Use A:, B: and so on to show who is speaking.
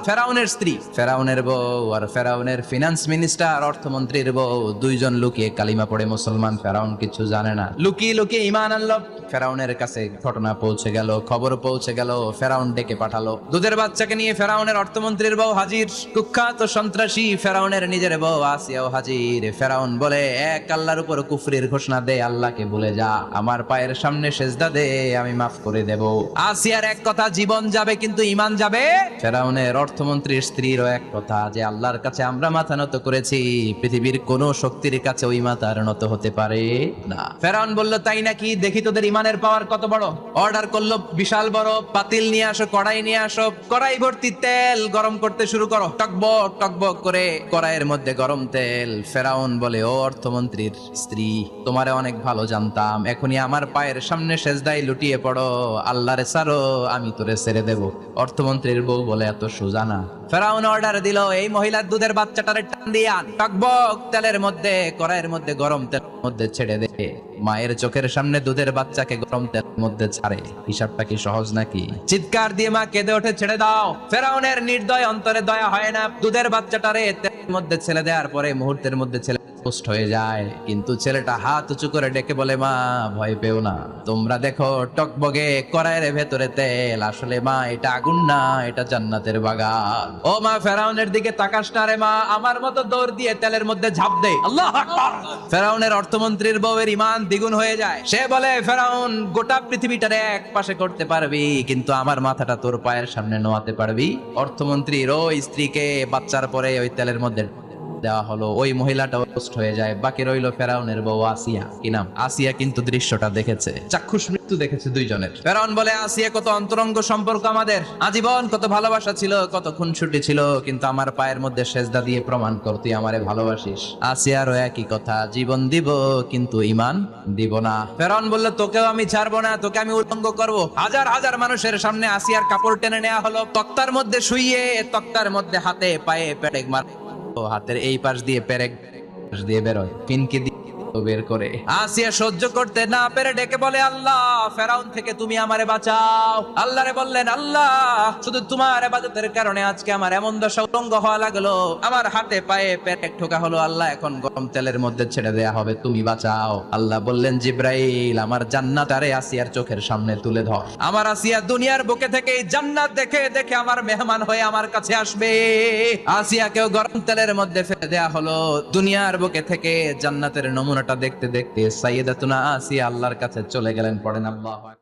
A: ফেরাউনের স্ত্রী, ফেরাউনের বউ আর ফেরাউনের ফিনান্স মিনিস্টার অর্থমন্ত্রীর বউ দুইজন লুকিয়ে কালিমা পড়ে মুসলমান। ফেরাউন কিছু জানে না, লুকিয়ে লুকিয়ে ঈমান আনলো। ফেরাউনের কাছে ঘটনা পৌঁছে গেল, খবর পৌঁছে গেল। ফেরাউন ডেকে পাঠালো দুধের বাচ্চাকে নিয়ে। ফেরাউনের অর্থমন্ত্রীর বউ হাজির, কুখ্যাত সন্ত্রাসী ফেরাউনের নিজের বউ আসিয়াও হাজির। ফেরাউন বলে, এক আল্লাহর উপর কুফরির ঘোষণা দে, আল্লাহকে ভুলে যা, আমার পায়ের সামনে সেজদা দে, আমি মাফ করে দেব। আসিয়ার এক কথা, জীবন যাবে কিন্তু ঈমান যাবে। ফেরাউনের অর্থমন্ত্রীর স্ত্রীরও এক কথা, যে আল্লাহর কাছে আমরা মাথা নত করেছি, পৃথিবীর কোন শক্তির কাছে ওই মাথা আর নত হতে পারে না। ফেরাউন বলল, তাই নাকি? দেখি তোদের ঈমানের পাওয়ার কত বড়। অর্ডার করলো, বিশাল বড় পাতিল নিয়ে আসো, কড়াই নিয়ে আসো, কড়াই ভর্তি তেল গরম করতে শুরু করো। টকবক টকবক করে কড়াইয়ের মধ্যে গরম তেল। ফেরাউন বলে, ও অর্থমন্ত্রীর স্ত্রী, তোমারে অনেক ভালো জানতাম, এখনই আমার পায়ের সামনে সেজদায় লুটিয়ে পড়ো, আল্লাহরে ছাড়ো, আমি তোরে ছেড়ে দেব। অর্থমন্ত্রীর বউ বলে, এত সোজা না। ফেরাউন অর্ডার দিল, এই মহিলার দুধের বাচ্চাটারে টান দিয়ে আন, টকবক তেলের মধ্যে, কড়াইয়ের মধ্যে গরম তেলের মধ্যে ছেড়ে দে। মায়ের চোখের সামনে দুধের বাচ্চাকে গরম তেলের মধ্যে ছাড়ে, হিসাবটা কি সহজ নাকি? চিৎকার দিয়ে মা কেঁদে ওঠে, ছেড়ে দাও। ফেরাউনের নির্দয় অন্তরে দয়া হয় না। দুধের বাচ্চাটারে তেলের মধ্যে ছেড়ে দেওয়ার পরে মুহূর্তের মধ্যে ছেলে পোস্ট হয়ে যায়, কিন্তু ছেলেটা হাত উঁচু করে ডেকে বলে, মা ভয় পেও না, তোমরা দেখো টকবগে কড়াইয়ের ভেতরে তেল, আসলে মা এটা আগুন না, এটা জান্নাতের বাগান। ও মা, ফেরাউনের দিকে তাকাস না রে মা, আমার মতো দৌড় দিয়ে তেলের মধ্যে ঝাঁপ দে। আল্লাহু আকবার। ফেরাউনের অর্থমন্ত্রীর বউয়ের ঈমান দ্বিগুণ হয়ে যায়। সে বলে, ফেরাউন, গোটা পৃথিবীটারে এক পাশে করতে পারবি, কিন্তু আমার মাথাটা তোর পায়ের সামনে নোয়াতে পারবি? অর্থমন্ত্রীর ওই স্ত্রীকে বাচ্চার পরে ওই তেলের মধ্যে দেওয়া হলো। ওই মহিলাটা পোস্ট হয়ে যায়। বাকি রইল ফেরাউনের বউ আসিয়া। কি নাম? আসিয়া কিন্তু দৃশ্যটা দেখেছে, চাক্ষুষ মৃত্যু দেখেছে দুইজনের। ফেরাউন বলে, আসিয়া, কত অন্তরঙ্গ সম্পর্ক আমাদের, আজীবন কত ভালোবাসা ছিল, কত খুনসুটি ছিল, কিন্তু আমার পায়ের মধ্যে সেজদা দিয়ে প্রমাণ কর তুই আমারে ভালোবাসিস। আসিয়ারও একই কথা, জীবন দিব কিন্তু ঈমান দিব না। ফেরাউন বলল, তোকেও আমি ছাড়বো না, তোকে আমি উলঙ্গ করব। হাজার হাজার মানুষের সামনে আসিয়ার কাপড় টেনে নেওয়া হলো, তক্তার মধ্যে শুইয়ে, তক্তার মধ্যে হাতে পায়ে পেরেক মার, হাতের এই পাশ দিয়ে পেরেক দিয়ে বেরোয়, পিনকি দিয়ে বের করে। আসিয়া সহ্য করতে না পেরে ডেকে বলে, আল্লাহ, ফেরাউন থেকে তুমি আমারে বাঁচাও। আল্লাহরে বললেন, আল্লাহ, শুধু তোমার ইবাদতের কারণে আজকে আমার এমন দশা উলঙ্গ হওয়া লাগলো, আমার হাতে পায়ে পেরেক ঠোকা হলো, আল্লাহ এখন গরম তেলের মধ্যে ছেড়ে দেয়া হবে, তুমি বাঁচাও। আল্লাহ বললেন, জিব্রাইল, আমার জান্নাত আরে আসিয়ার চোখের সামনে তুলে ধর। আমার আসিয়া দুনিয়ার বুকে থেকে জান্নাত দেখে দেখে আমার মেহমান হয়ে আমার কাছে আসবে। আসিয়াকেও গরম তেলের মধ্যে ফেলে দেয়া হলো। দুনিয়ার বুকে থেকে জান্নাতের নমুনাটা দেখতে দেখতে সাইয়েদাতুনা আসিয়া আল্লাহর কাছে চলে গেলেন। পড়েন আল্লাহু আকবার।